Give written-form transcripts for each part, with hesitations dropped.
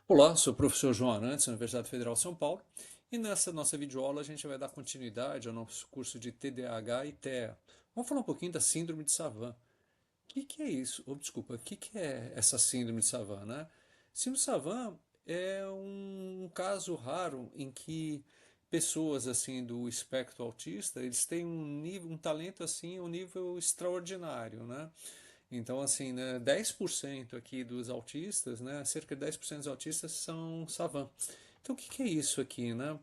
Olá, sou o professor João Arantes, da Universidade Federal de São Paulo, e nessa nossa videoaula a gente vai dar continuidade ao nosso curso de TDAH e TEA. Vamos falar um pouquinho da Síndrome de Savant. O que é isso? Desculpa, o que é essa Síndrome de Savant, né? Síndrome de Savant é um caso raro em que pessoas assim do espectro autista, eles têm um talento assim, um nível extraordinário, né? Então, assim, né, 10% aqui dos autistas, né, cerca de 10% dos autistas são savant. Então, o que é isso aqui, né?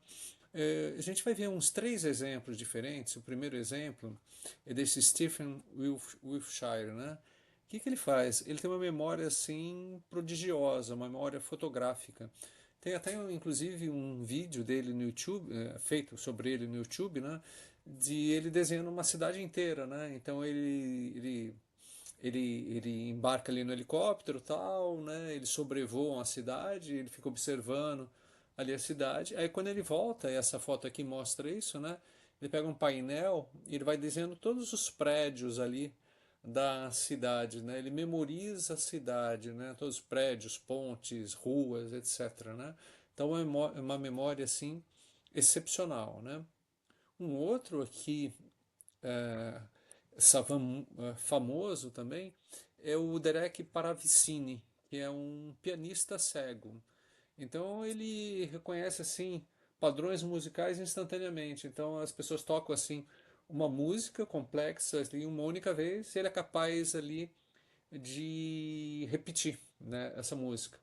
A gente vai ver uns três exemplos diferentes. O primeiro exemplo é desse Stephen Wiltshire, né? O que ele faz? Ele tem uma memória assim prodigiosa, uma memória fotográfica. Tem até inclusive um vídeo dele no YouTube, feito sobre ele no YouTube, né? De ele desenhando uma cidade inteira, né? Então ele embarca ali no helicóptero tal, né? Eles sobrevoam a cidade, ele fica observando ali a cidade. Aí quando ele volta, e essa foto aqui mostra isso, né? Ele pega um painel e ele vai desenhando todos os prédios ali da cidade, né? Ele memoriza a cidade, né? Todos os prédios, pontes, ruas, etc, né? Então é uma memória assim excepcional, né? Um outro aqui é, famoso também é o Derek Paravicini, que é um pianista cego. Então ele reconhece assim padrões musicais instantaneamente. Então as pessoas tocam assim uma música complexa ali uma única vez, e ele é capaz ali de repetir, né, essa música.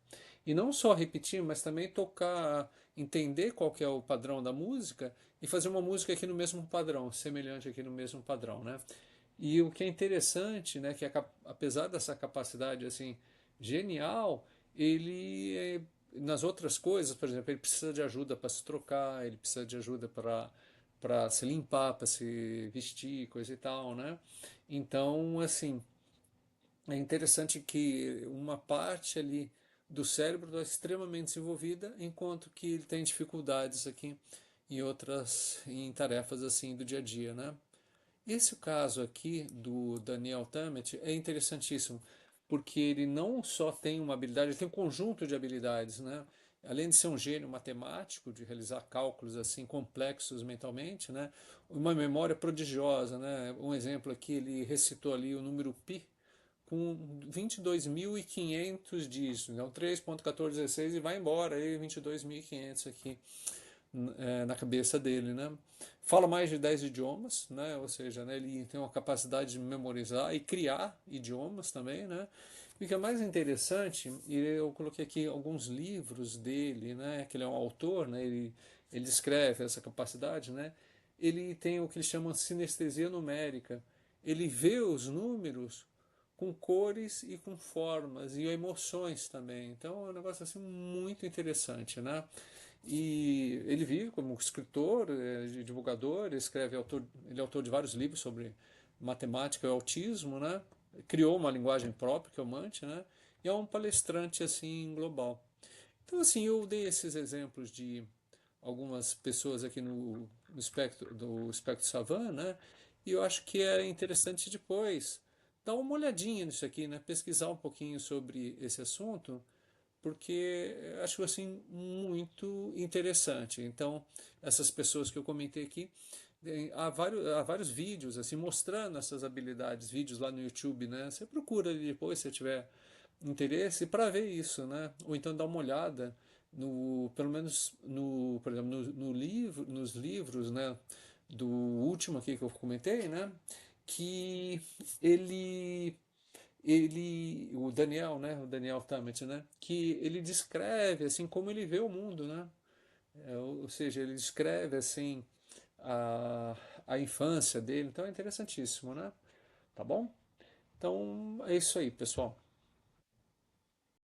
E não só repetir, mas também tocar, entender qual que é o padrão da música e fazer uma música aqui no mesmo padrão, semelhante aqui no mesmo padrão, né? E o que é interessante, né, que apesar dessa capacidade assim genial, nas outras coisas, por exemplo, ele precisa de ajuda para se trocar, ele precisa de ajuda para se limpar, para se vestir, coisa e tal, né? Então, assim, é interessante que uma parte ali do cérebro está extremamente desenvolvida, enquanto que ele tem dificuldades aqui em tarefas assim do dia a dia, né? Esse caso aqui do Daniel Tammet é interessantíssimo, porque ele não só tem uma habilidade, ele tem um conjunto de habilidades, né? Além de ser um gênio matemático, de realizar cálculos assim complexos mentalmente, né? Uma memória prodigiosa, né? Um exemplo aqui, ele recitou ali o número pi com 22.500 dígitos, então 3.1416 e vai embora aí 22.500 aqui na cabeça dele, né? Fala mais de 10 idiomas, né? Ou seja, né, ele tem uma capacidade de memorizar e criar idiomas também, né? E o que é mais interessante, e eu coloquei aqui alguns livros dele, né? Que ele é um autor, né? Ele descreve essa capacidade, né? Ele tem o que ele chama de sinestesia numérica. Ele vê os números com cores e com formas e emoções também. Então é um negócio assim muito interessante, né? E ele vive como escritor, divulgador, ele é autor de vários livros sobre matemática e autismo, né? Criou uma linguagem própria, que é o Mante, né? E é um palestrante assim global. Então assim, eu dei esses exemplos de algumas pessoas aqui no espectro do espectro Savan, né? E eu acho que é interessante depois dar uma olhadinha nisso aqui, né? Pesquisar um pouquinho sobre esse assunto, porque acho assim muito interessante. Então, essas pessoas que eu comentei aqui, há vários vídeos assim mostrando essas habilidades, vídeos lá no YouTube, né? Você procura ali depois se tiver interesse para ver isso, né? Ou então dar uma olhada no, pelo menos no, por exemplo, no livro, nos livros, né? Do último aqui que eu comentei, né? Que ele o Daniel, né, o Daniel Tammet, né, que ele descreve assim como ele vê o mundo, né, ou seja, ele descreve assim a infância dele, então é interessantíssimo, né, tá bom? Então é isso aí, pessoal.